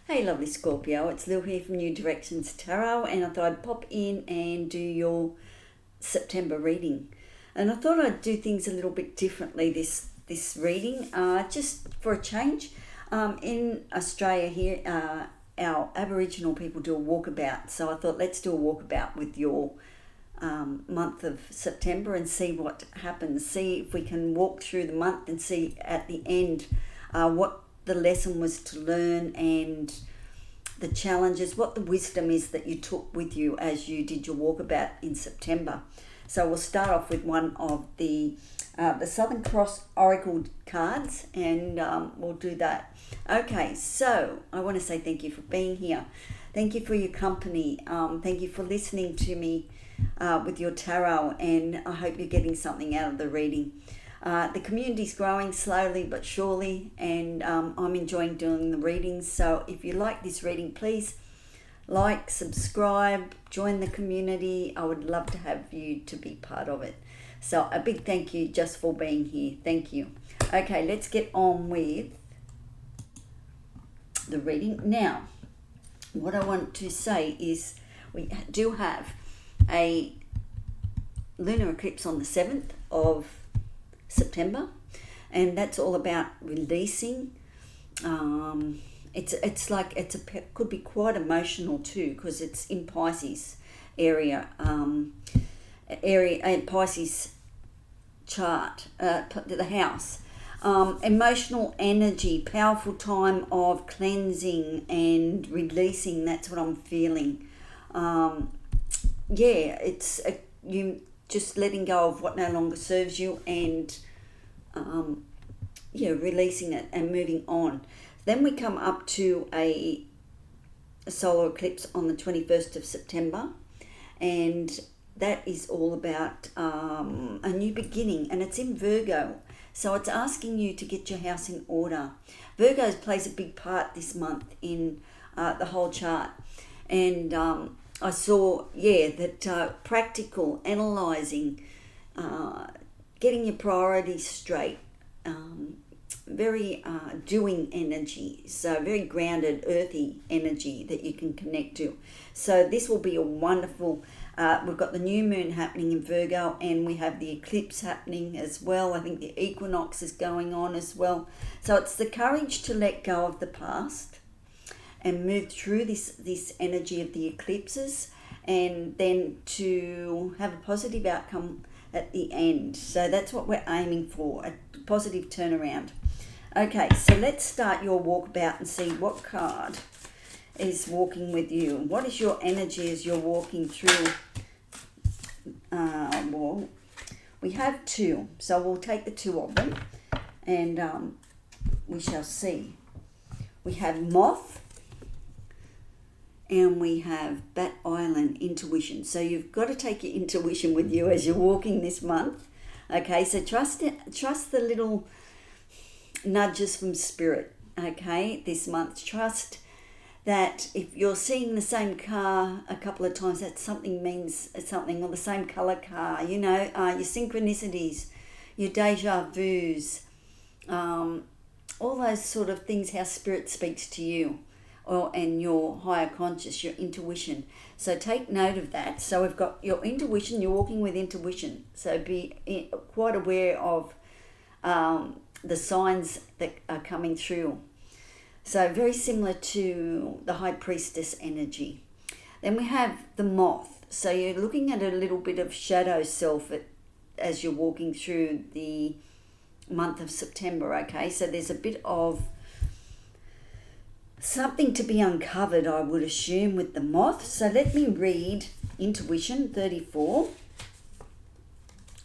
Hey lovely Scorpio, it's Lil here from New Directions Tarot, and I thought I'd pop in and do your September reading. And I thought I'd do things a little bit differently this reading, just for a change. In Australia here, our Aboriginal people do a walkabout, so I thought let's do a walkabout with your month of September and see what happens. See if we can walk through the month and see at the end what the lesson was to learn and the challenges, what the wisdom is that you took with you as you did your walkabout in September. So we'll start off with one of the Southern Cross Oracle cards, and we'll do that. Okay, so I want to say thank you for being here. Thank you for your company. Thank you for listening to me with your tarot, and I hope you're getting something out of the reading. The community's growing slowly but surely, and I'm enjoying doing the readings. So if you like this reading, please like, subscribe, join the community. I would love to have you to be part of it. So a big thank you just for being here. Thank you. Okay, let's get on with the reading. Now, what I want to say is we do have a lunar eclipse on the 7th of September, and that's all about releasing. Could be quite emotional too, because it's in Pisces area Pisces chart, the house. Emotional energy, powerful time of cleansing and releasing. That's what I'm feeling. It's you just letting go of what no longer serves you, and releasing it and moving on. Then we come up to a solar eclipse on the 21st of September, and that is all about a new beginning, and it's in Virgo. So it's asking you to get your house in order. Virgo plays a big part this month in the whole chart, and I saw, that practical, analysing, getting your priorities straight, very doing energy, so very grounded, earthy energy that you can connect to. So this will be a wonderful, we've got the new moon happening in Virgo, and we have the eclipse happening as well. I think the equinox is going on as well. So it's the courage to let go of the past and move through this energy of the eclipses, and then to have a positive outcome at the end. So that's what we're aiming for, a positive turnaround. Okay, so let's start your walkabout and see what card is walking with you. What is your energy as you're walking through? We have two, so we'll take the two of them, and we shall see. We have Moth, and we have Bat Island, intuition. So you've got to take your intuition with you as you're walking this month. Okay, so trust the little nudges from spirit. Okay, this month, trust that if you're seeing the same car a couple of times, that something means something, or the same color car. Your synchronicities, your deja vus, all those sort of things. How spirit speaks to you. And your higher conscious, your intuition. So take note of that. So we've got your intuition, you're walking with intuition. So be quite aware of the signs that are coming through. So very similar to the High Priestess energy. Then we have the Moth. So you're looking at a little bit of shadow self as you're walking through the month of September, okay? So there's a bit of something to be uncovered, I would assume, with the Moth. So let me read Intuition 34.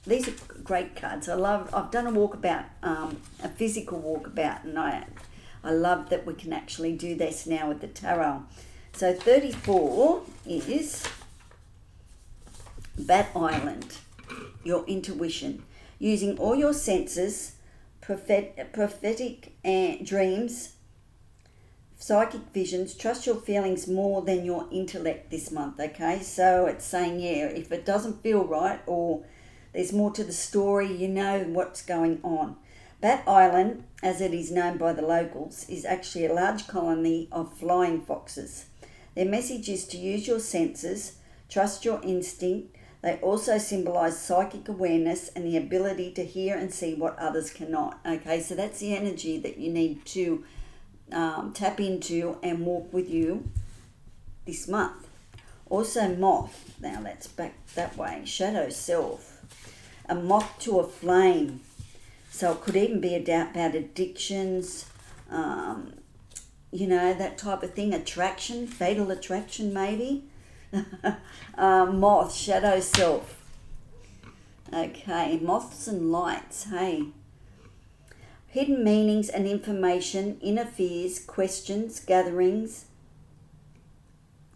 These are great cards. I've done a walkabout, a physical walkabout, and I love that we can actually do this now with the tarot. So 34 is Bat Island, your intuition. Using all your senses, prophetic dreams, psychic visions, trust your feelings more than your intellect this month, okay? So it's saying, if it doesn't feel right, or there's more to the story, you know what's going on. Bat Island, as it is known by the locals, is actually a large colony of flying foxes. Their message is to use your senses, trust your instinct. They also symbolise psychic awareness and the ability to hear and see what others cannot. Okay, so that's the energy that you need to tap into and walk with you this month. Also moth, now that's back that way, shadow self, a moth to a flame. So it could even be about addictions, that type of thing, attraction, fatal attraction maybe. Moth, shadow self. Okay, moths and lights, hey. Hidden meanings and information, inner fears, questions, gatherings,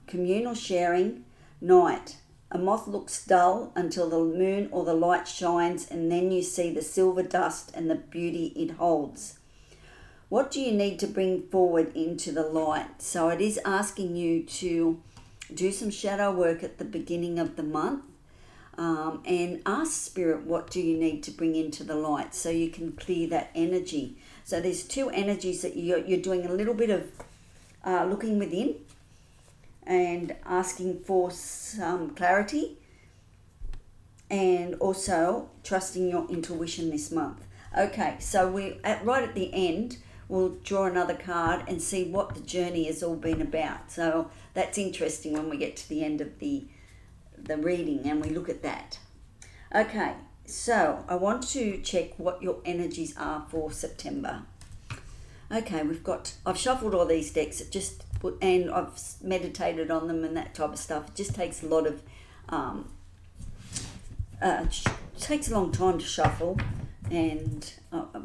communal sharing, night. A moth looks dull until the moon or the light shines, and then you see the silver dust and the beauty it holds. What do you need to bring forward into the light? So it is asking you to do some shadow work at the beginning of the month, and ask Spirit, what do you need to bring into the light so you can clear that energy. So there's two energies that you're doing a little bit of looking within and asking for some clarity, and also trusting your intuition this month. Okay, so right at the end, we'll draw another card and see what the journey has all been about. So that's interesting when we get to the end of the reading and we look at that. Okay, so I want to check what your energies are for September. Okay, I've shuffled all these decks, and I've meditated on them and that type of stuff. It just takes a lot of, takes a long time to shuffle, and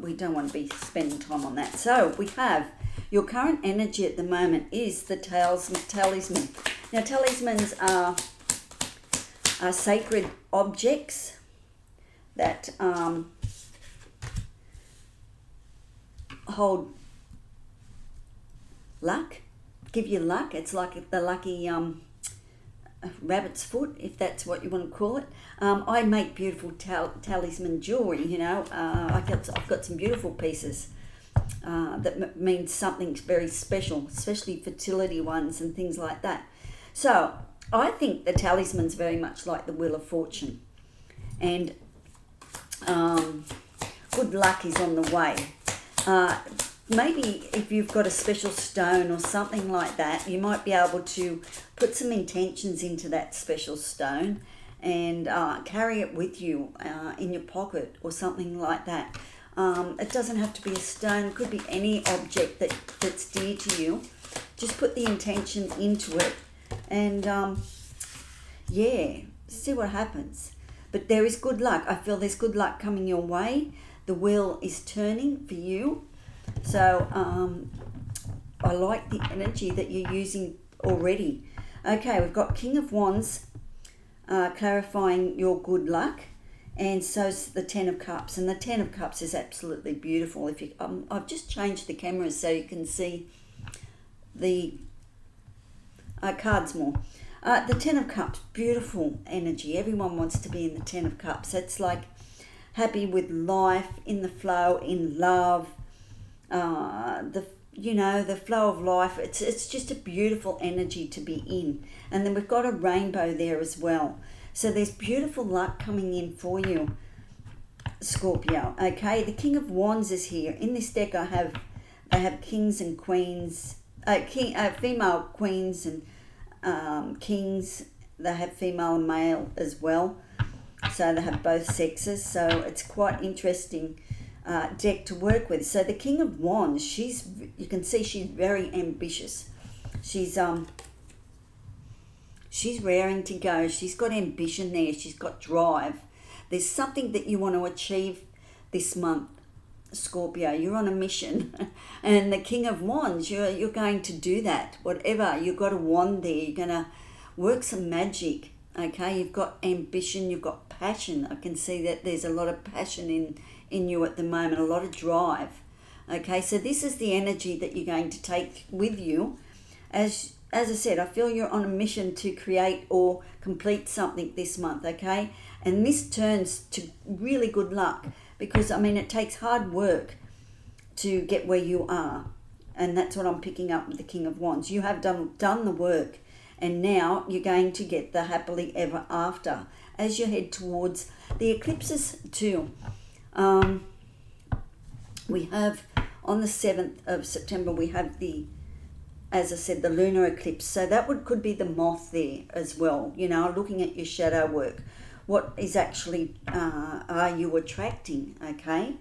we don't want to be spending time on that. So we have your current energy at the moment is the talisman. Now talismans are sacred objects that hold luck, give you luck. It's like the lucky rabbit's foot, if that's what you want to call it. I make beautiful talisman jewelry, I've got some beautiful pieces that mean something very special, especially fertility ones and things like that. So I think the talisman's very much like the Wheel of Fortune, and good luck is on the way. Maybe if you've got a special stone or something like that, you might be able to put some intentions into that special stone and carry it with you in your pocket or something like that. It doesn't have to be a stone, it could be any object that's dear to you. Just put the intention into it and see what happens. But there is good luck. I feel there's good luck coming your way. The wheel is turning for you. So I like the energy that you're using already. Okay, we've got King of Wands clarifying your good luck, and so's the Ten of Cups. And the Ten of Cups is absolutely beautiful. If you, I've just changed the camera so you can see the cards more. The Ten of Cups, beautiful energy. Everyone wants to be in the Ten of Cups. It's like happy with life, in the flow, in love. The flow of life. It's just a beautiful energy to be in. And then we've got a rainbow there as well. So there's beautiful luck coming in for you, Scorpio. Okay, the King of Wands is here. In this deck I have kings and queens, female queens and kings. They have female and male as well. So they have both sexes. So it's quite interesting deck to work with. So the King of Wands, you can see she's very ambitious. She's raring to go. She's got ambition there. She's got drive. There's something that you want to achieve this month, Scorpio. You're on a mission. And the King of Wands, you're going to do that. Whatever, you've got a wand there. You're going to work some magic. Okay, you've got ambition, you've got passion. I can see that there's a lot of passion in you at the moment, a lot of drive. Okay, so this is the energy that you're going to take with you. As I said, I feel you're on a mission to create or complete something this month, okay? And this turns to really good luck. because, I mean, it takes hard work to get where you are. And that's what I'm picking up with the King of Wands. You have done the work, and now you're going to get the happily ever after as you head towards the eclipses too. We have on the 7th of September, we have as I said, the lunar eclipse. So that could be the moth there as well, you know, looking at your shadow work. What is actually, are you attracting, okay?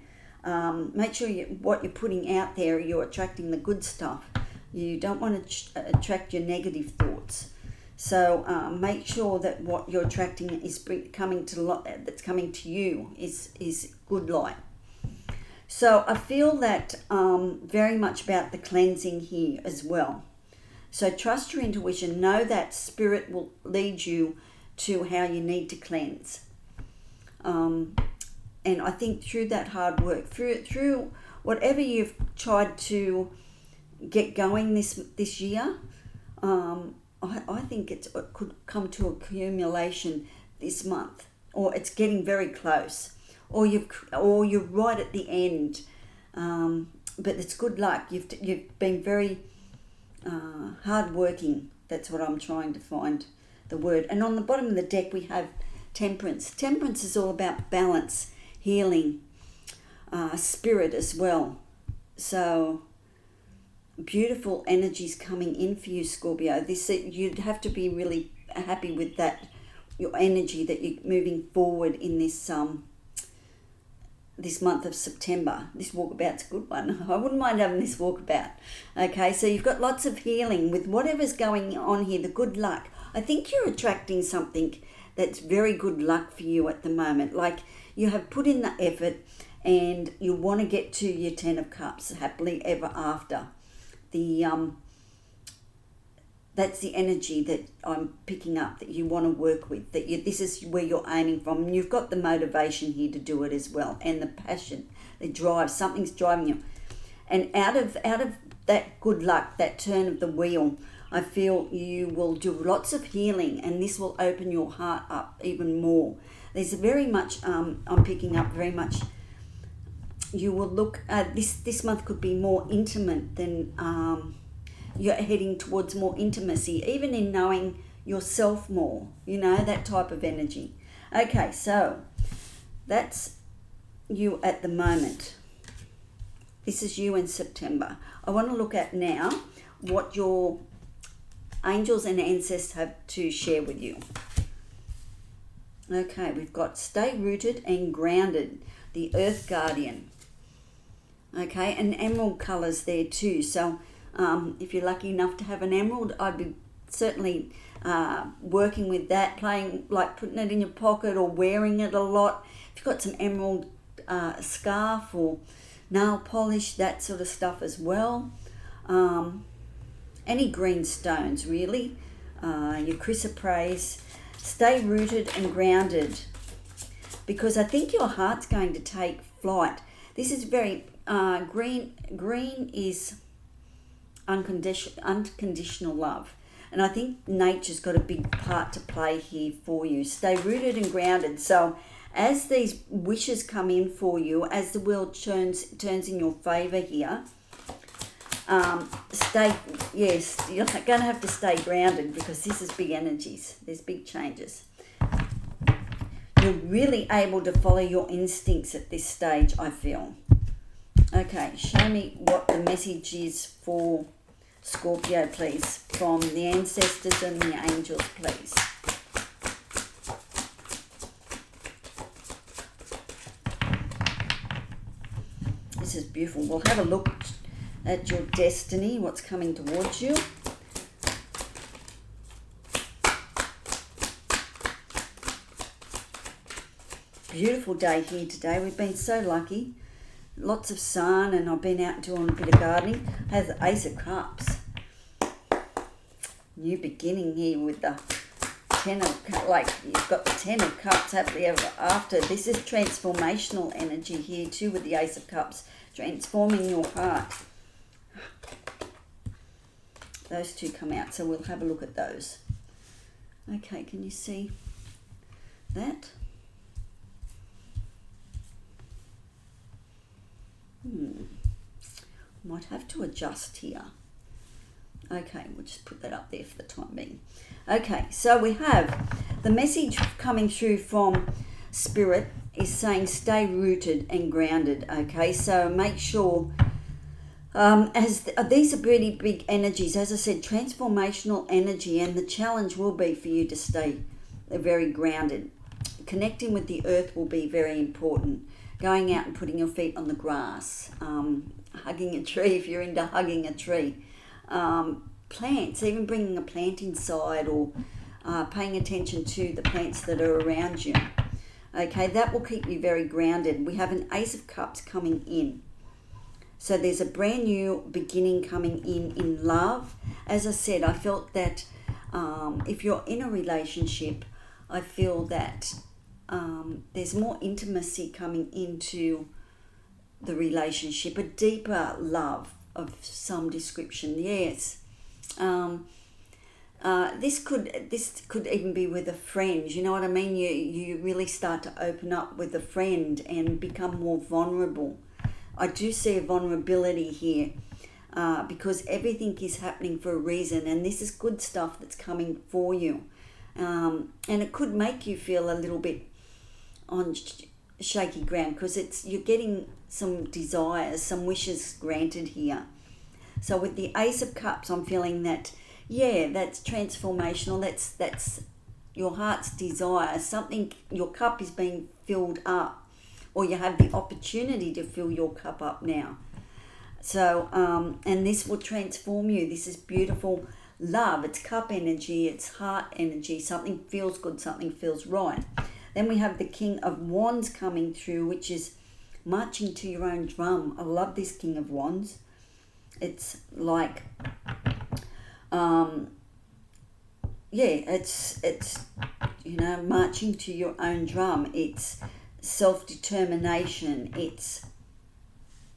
Make sure what you're putting out there, you're attracting the good stuff. You don't want to attract your negative thoughts. So make sure that what you're attracting is that's coming to you is good light. So I feel that very much about the cleansing here as well. So trust your intuition. Know that spirit will lead you to how you need to cleanse. And I think through that hard work, through whatever you've tried to get going this year, I think it could come to accumulation this month, or it's getting very close, or you're right at the end. But it's good luck. You've been very hard working. That's what I'm trying to find the word. And on the bottom of the deck we have Temperance. Temperance is all about balance, healing, spirit as well. So beautiful energies coming in for you, Scorpio. You'd have to be really happy with that, your energy that you're moving forward in this month of September. This walkabout's a good one. I wouldn't mind having this walkabout. Okay, so you've got lots of healing with whatever's going on here, the good luck. I think you're attracting something that's very good luck for you at the moment. Like you have put in the effort and you want to get to your 10 of Cups, happily ever after. That's the energy that I'm picking up that you want to work with, this is where you're aiming from. And you've got the motivation here to do it as well, and the passion, the drive, something's driving you. And out of that good luck, that turn of the wheel, I feel you will do lots of healing, and this will open your heart up even more. There's very much, I'm picking up very much, you will look, this month could be more intimate than, you're heading towards more intimacy, even in knowing yourself more, you know, that type of energy. Okay, so that's you at the moment. This is you in September. I want to look at now what your angels and ancestors have to share with you. Okay, we've got stay rooted and grounded, the Earth Guardian. Okay, and emerald colours there too. So if you're lucky enough to have an emerald, I'd be certainly working with that, playing, like putting it in your pocket or wearing it a lot. If you've got some emerald scarf or nail polish, that sort of stuff as well. Any green stones really, your chrysoprase. Stay rooted and grounded, because I think your heart's going to take flight. This is very green is unconditional love, and I think nature's got a big part to play here for you. Stay rooted and grounded. So as these wishes come in for you, as the world turns in your favor here, you're going to have to stay grounded, because this is big energies. There's big changes. You're really able to follow your instincts at this stage, I feel. Okay, show me what the message is for Scorpio, please, from the ancestors and the angels, please. This is beautiful. We'll have a look at your destiny, what's coming towards you. Beautiful day here today. We've been so lucky. Lots of sun, and I've been out doing a bit of gardening. I have the Ace of Cups. New beginning here with the 10 of Cups. Like, you've got the 10 of Cups happily ever after. This is transformational energy here too with the Ace of Cups. Transforming your heart. Those two come out, so we'll have a look at those. Okay, can you see that? Might have to adjust here. Okay, we'll just put that up there for the time being. Okay, so we have the message coming through from Spirit is saying stay rooted and grounded. Okay, so make sure, these are pretty big energies, as I said, transformational energy, and the challenge will be for you to stay very grounded. Connecting with the earth will be very important. Going out and putting your feet on the grass, hugging a tree if you're into hugging a tree. Plants, even bringing a plant inside, or paying attention to the plants that are around you. Okay, that will keep you very grounded. We have an Ace of Cups coming in. So there's a brand new beginning coming in love. As I said, I felt that if you're in a relationship, I feel that there's more intimacy coming into the relationship, a deeper love of some description. Yes. This could even be with a friend. You know what I mean? You really start to open up with a friend and become more vulnerable. I do see a vulnerability here because everything is happening for a reason, and this is good stuff that's coming for you. And it could make you feel a little bit on shaky ground because you're getting some desires, some wishes granted here. So with the Ace of Cups, I'm feeling that, yeah, that's transformational. That's your heart's desire. Something, your cup is being filled up, or you have the opportunity to fill your cup up now. So, and this will transform you. This is beautiful love. It's cup energy. It's heart energy. Something feels good. Something feels right. Then we have the King of Wands coming through, which is marching to your own drum. I love this King of Wands. It's like, it's marching to your own drum. It's self-determination. It's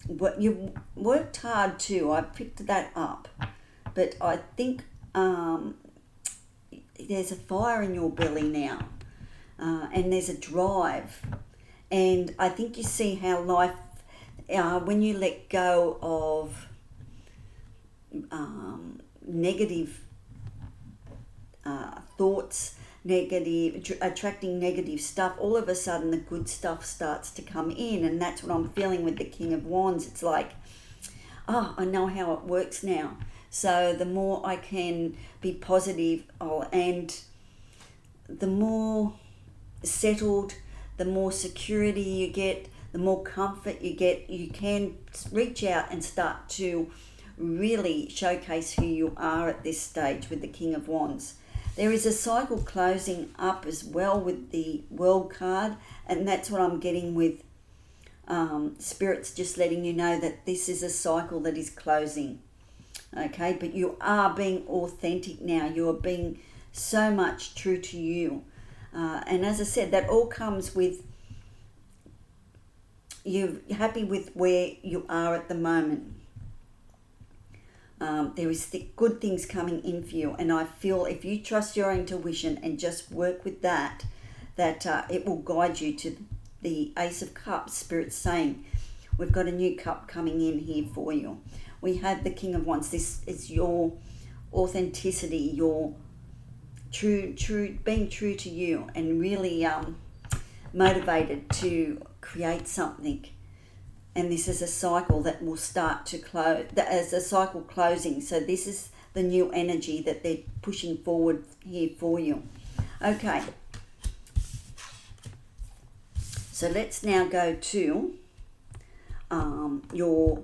what you worked hard too. I picked that up, but I think there's a fire in your belly now, and there's a drive, and I think you see how life, when you let go of negative thoughts, attracting negative stuff, all of a sudden the good stuff starts to come in, and that's what I'm feeling with the King of Wands. It's like, I know how it works now. So the more I can be positive, and the more settled, the more security you get, the more comfort you get, you can reach out and start to really showcase who you are at this stage with the King of Wands. There is a cycle closing up as well with the World card, and that's what I'm getting with Spirit's just letting you know that this is a cycle that is closing. Okay, but you are being authentic now. You are being so much true to you. And as I said, that all comes with you're happy with where you are at the moment. There is good things coming in for you, and I feel if you trust your intuition and just work with that it will guide you to the Ace of Cups. Spirit's saying we've got a new cup coming in here for you. We have the King of Wands. This is your authenticity, your true being true to you, and really motivated to create something. And this is a cycle that will start to close, as a cycle closing. So this is the new energy that they're pushing forward here for you. Okay. So let's now go to your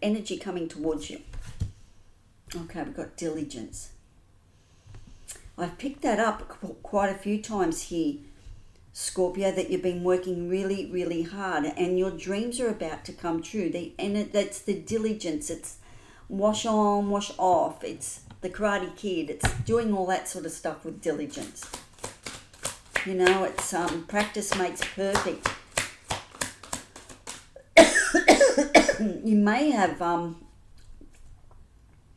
energy coming towards you. Okay, we've got diligence. I've picked that up quite a few times here, Scorpio, that you've been working really, really hard, and your dreams are about to come true. That's the diligence. It's wash on, wash off. It's the Karate Kid. It's doing all that sort of stuff with diligence. You know, it's practice makes perfect. You may have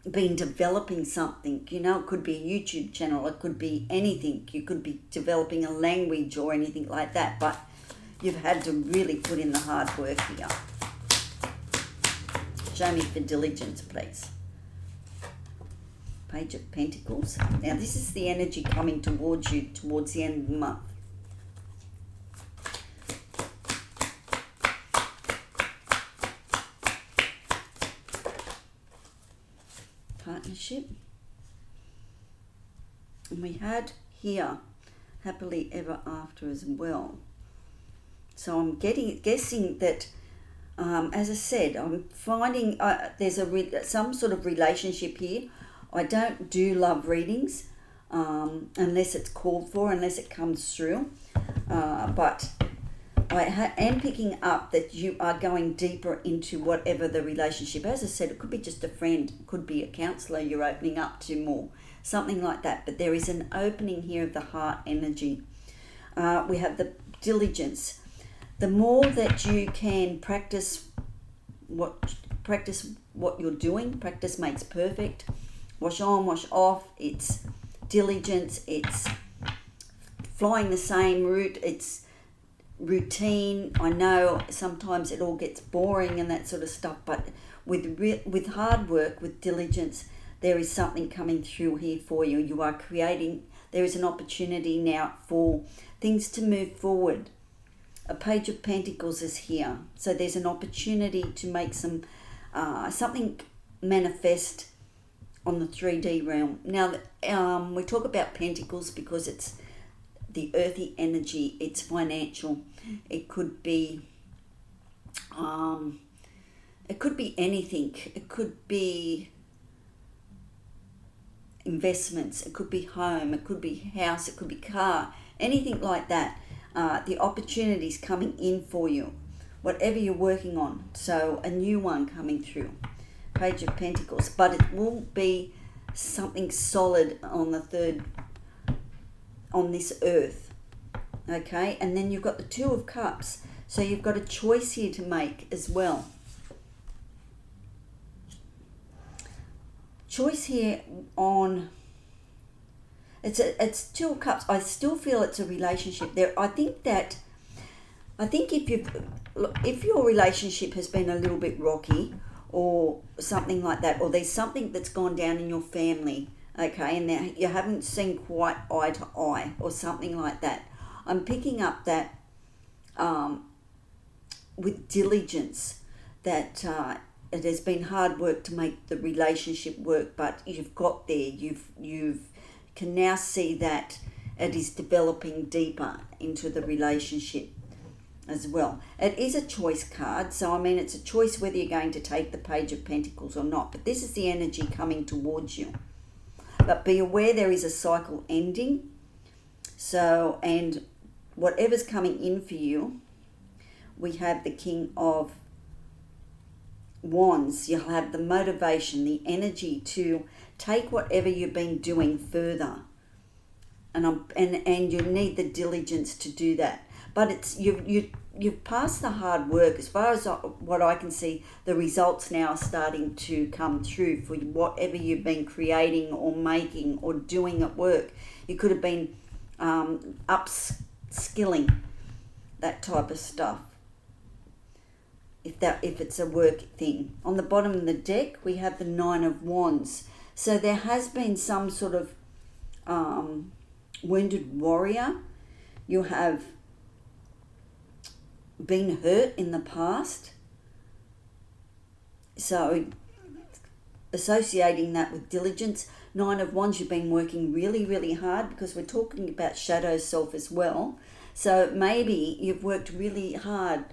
been developing something. You know, it could be a YouTube channel. It could be anything. You could be developing a language or anything like that. But You've had to really put in the hard work here. Show me for diligence, please. Page of Pentacles. Now this is the energy coming towards you towards the end of the month. Partnership. And we had here happily ever after as well. So I'm guessing that, as I said, I'm finding there's some sort of relationship here. I don't do love readings unless it's called for, unless it comes through. But I am picking up that you are going deeper into whatever the relationship. As I said, it could be just a friend, it could be a counsellor you're opening up to more, something like that. But there is an opening here of the heart energy. We have the diligence. The more that you can practice what you're doing, practice makes perfect. Wash on, wash off. It's diligence. It's flying the same route. It's routine. I know sometimes it all gets boring and that sort of stuff, but with hard work, with diligence, there is something coming through here for you. You are creating. There is an opportunity now for things to move forward. A Page of Pentacles is here, so there's an opportunity to make something manifest on the 3D realm. Now, we talk about Pentacles because it's the earthy energy. It's financial. It could be anything. It could be investments. It could be home. It could be house. It could be car. Anything like that. The opportunities coming in for you, whatever you're working on. So a new one coming through. Page of Pentacles, but it will be something solid on this earth. Okay, and then you've got the Two of Cups, so you've got a choice here to make as well. Choice here on it's Two of Cups. I still feel it's a relationship there. I think if your relationship has been a little bit rocky or something like that, or there's something that's gone down in your family, okay, and you haven't seen quite eye to eye or something like that, I'm picking up that with diligence that it has been hard work to make the relationship work, but you've got there. You've can now see that it is developing deeper into the relationship as well. It is a choice card, so I mean it's a choice whether you're going to take the Page of Pentacles or not, but this is the energy coming towards you. But be aware there is a cycle ending, so, and whatever's coming in for you, we have the King of Wands. You'll have the motivation, the energy to take whatever you've been doing further, and you need the diligence to do that. But it's you've passed the hard work. As far as what I can see, the results now are starting to come through for whatever you've been creating or making or doing at work. You could have been upskilling, that type of stuff, if it's a work thing. On the bottom of the deck, we have the Nine of Wands. So there has been some sort of wounded warrior. You have been hurt in the past. So associating that with diligence. Nine of Wands, you've been working really, really hard, because we're talking about shadow self as well. So maybe you've worked really hard,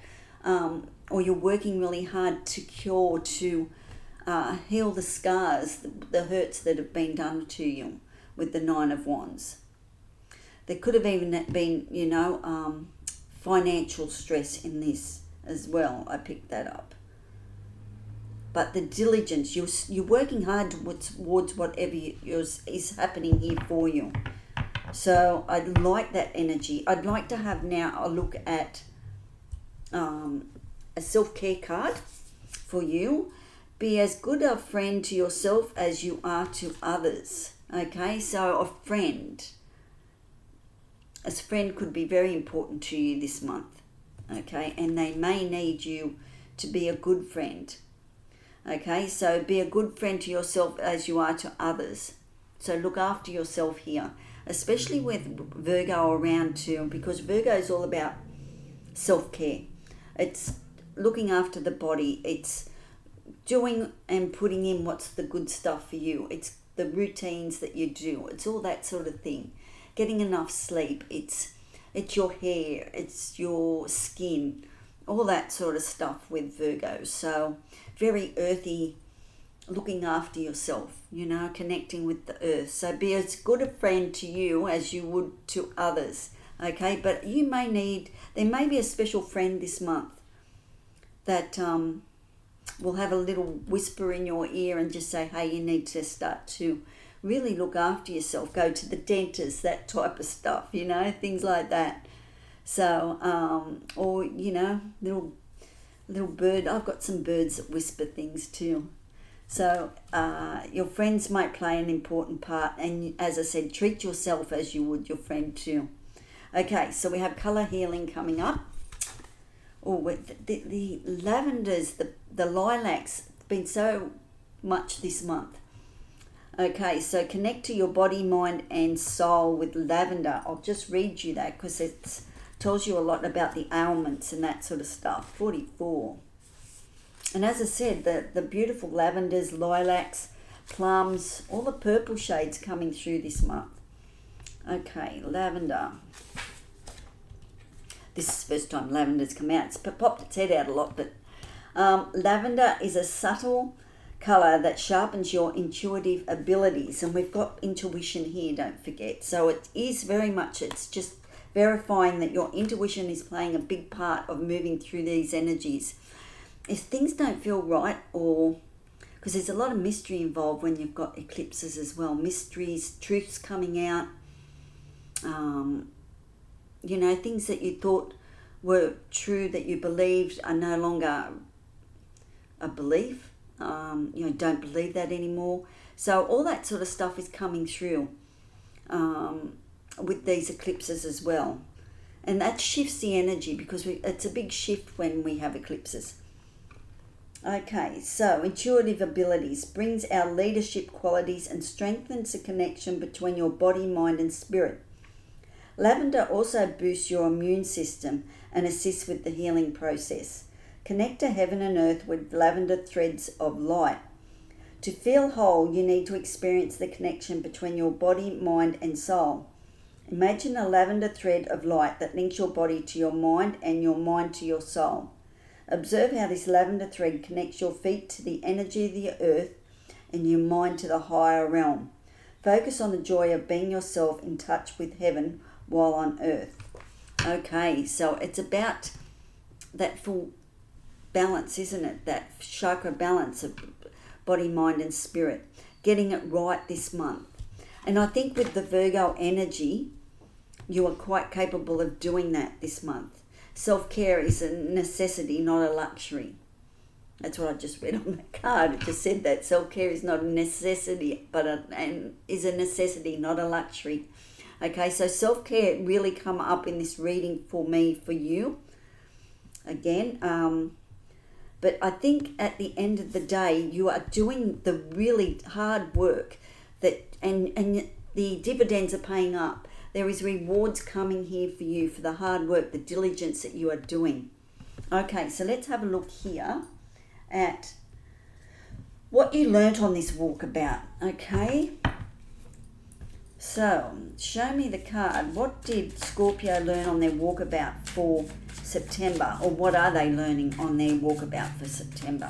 or you're working really hard to cure, to heal the scars, the hurts that have been done to you with the Nine of Wands. There could have even been, financial stress in this as well. I picked that up. But the diligence, you're working hard towards whatever is happening here for you. So I'd like that energy. I'd like to have now a look at a self-care card for you. Be as good a friend to yourself as you are to others. Okay, so a friend. A friend could be very important to you this month. okay, and they may need you to be a good friend. Okay, so be a good friend to yourself as you are to others. So look after yourself here, especially with Virgo around too, because Virgo is all about self-care. It's looking after the body. It's doing and putting in what's the good stuff for you. It's the routines that you do. It's all that sort of thing. Getting enough sleep. It's your hair. It's your skin. All that sort of stuff with Virgo. So very earthy, looking after yourself, you know, connecting with the earth. So be as good a friend to you as you would to others. Okay, but there may be a special friend this month that will have a little whisper in your ear and just say, hey, you need to start to really look after yourself. Go to the dentist, that type of stuff, you know, things like that. So, or, you know, little bird. I've got some birds that whisper things too. So your friends might play an important part, and as I said, treat yourself as you would your friend too. Okay, so we have colour healing coming up. Oh, the lavenders, the lilacs, been so much this month. Okay, so connect to your body, mind and soul with lavender. I'll just read you that because it tells you a lot about the ailments and that sort of stuff. 44. And as I said, the beautiful lavenders, lilacs, plums, all the purple shades coming through this month. Okay, lavender. This is the first time lavender's come out. It's popped its head out a lot, but lavender is a subtle colour that sharpens your intuitive abilities. And we've got intuition here, don't forget. So it is very much, it's just verifying that your intuition is playing a big part of moving through these energies. If things don't feel right, or because there's a lot of mystery involved when you've got eclipses as well, mysteries, truths coming out, you know, things that you thought were true that you believed are no longer a belief. You know, don't believe that anymore. So all that sort of stuff is coming through with these eclipses as well. And that shifts the energy because it's a big shift when we have eclipses. Okay, so intuitive abilities brings our leadership qualities and strengthens the connection between your body, mind and spirit. Lavender also boosts your immune system and assists with the healing process. Connect to heaven and earth with lavender threads of light. To feel whole, you need to experience the connection between your body, mind and soul. Imagine a lavender thread of light that links your body to your mind and your mind to your soul. Observe how this lavender thread connects your feet to the energy of the earth and your mind to the higher realm. Focus on the joy of being yourself in touch with heaven while on earth. Okay, so it's about that full balance, isn't it? That chakra balance of body, mind and spirit. Getting it right this month. And I think with the Virgo energy, you are quite capable of doing that this month. Self-care is a necessity, not a luxury. That's what I just read on that card. It just said that self-care is not a necessity, and is a necessity, not a luxury. Okay, so self-care really come up in this reading for me, for you. Again, but I think at the end of the day, you are doing the really hard work and the dividends are paying up. There is rewards coming here for you for the hard work, the diligence that you are doing. Okay, so let's have a look here at what you learnt on this walkabout. Okay, so show me the card. What did Scorpio learn on their walkabout for September, or what are they learning on their walkabout for September?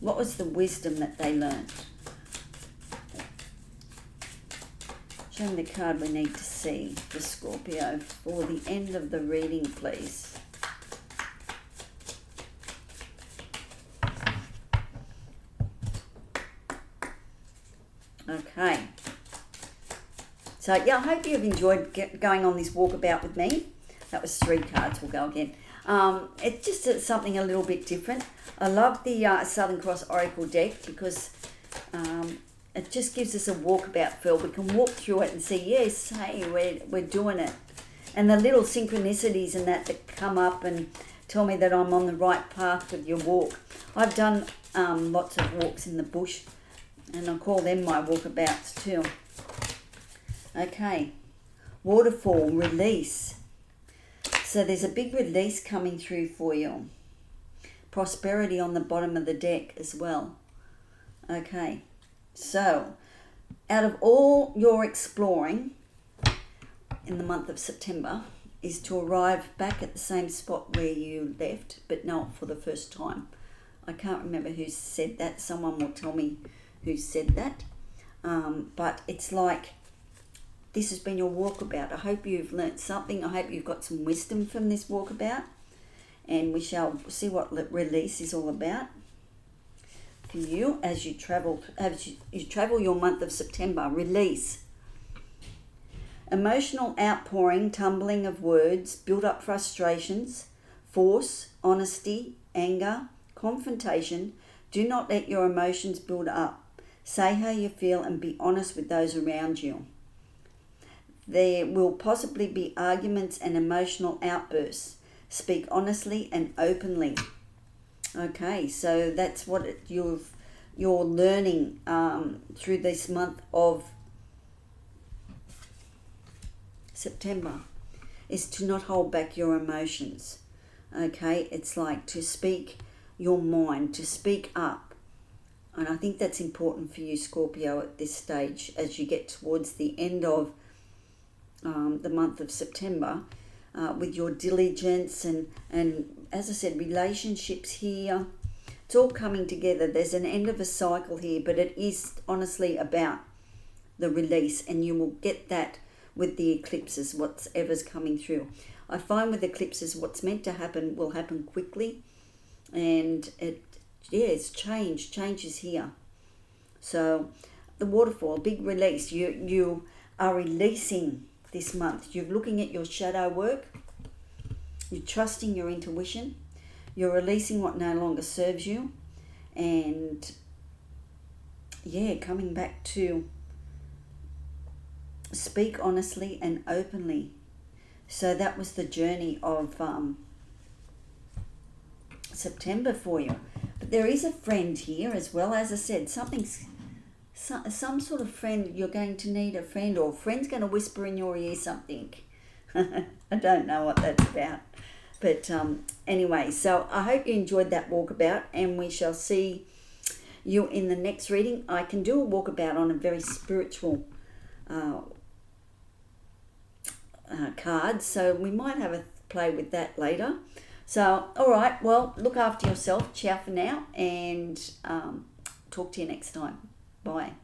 What was the wisdom that they learnt? Show me the card we need to see for Scorpio for the end of the reading, please. Okay. So, yeah, I hope you've enjoyed going on this walkabout with me. That was 3 cards. We'll go again. It's just something a little bit different. I love the Southern Cross Oracle deck because it just gives us a walkabout feel. We can walk through it and see, yes, hey, we're doing it. And the little synchronicities and that come up and tell me that I'm on the right path with your walk. I've done lots of walks in the bush, and I call them my walkabouts too. Okay, waterfall, release. So there's a big release coming through for you. Prosperity on the bottom of the deck as well. Okay, so out of all your exploring in the month of September is to arrive back at the same spot where you left, but not for the first time. I can't remember who said that. Someone will tell me who said that. But it's like, this has been your walkabout. I hope you've learnt something. I hope you've got some wisdom from this walkabout. And we shall see what release is all about for you as you travel your month of September. Release. Emotional outpouring, tumbling of words, build up frustrations, force, honesty, anger, confrontation. Do not let your emotions build up. Say how you feel and be honest with those around you. There will possibly be arguments and emotional outbursts. Speak honestly and openly. Okay, so that's what you're learning through this month of September, is to not hold back your emotions. Okay, it's like to speak your mind, to speak up. And I think that's important for you, Scorpio, at this stage as you get towards the end of the month of September, with your diligence and as I said, relationships here. It's all coming together. There's an end of a cycle here, but it is honestly about the release, and you will get that with the eclipses, whatever's coming through. I find with eclipses, what's meant to happen will happen quickly, and it's change is here. So the waterfall, big release. You are releasing this month. You're looking at your shadow work. You're trusting your intuition. You're releasing what no longer serves you, and coming back to speak honestly and openly. So that was the journey of September for you. But there is a friend here as well. As I said, some sort of friend. You're going to need a friend, or a friend's going to whisper in your ear something. I don't know what that's about. But anyway, so I hope you enjoyed that walkabout, and we shall see you in the next reading. I can do a walkabout on a very spiritual card, so we might have a play with that later. So, all right, well, look after yourself. Ciao for now, and talk to you next time. Bye.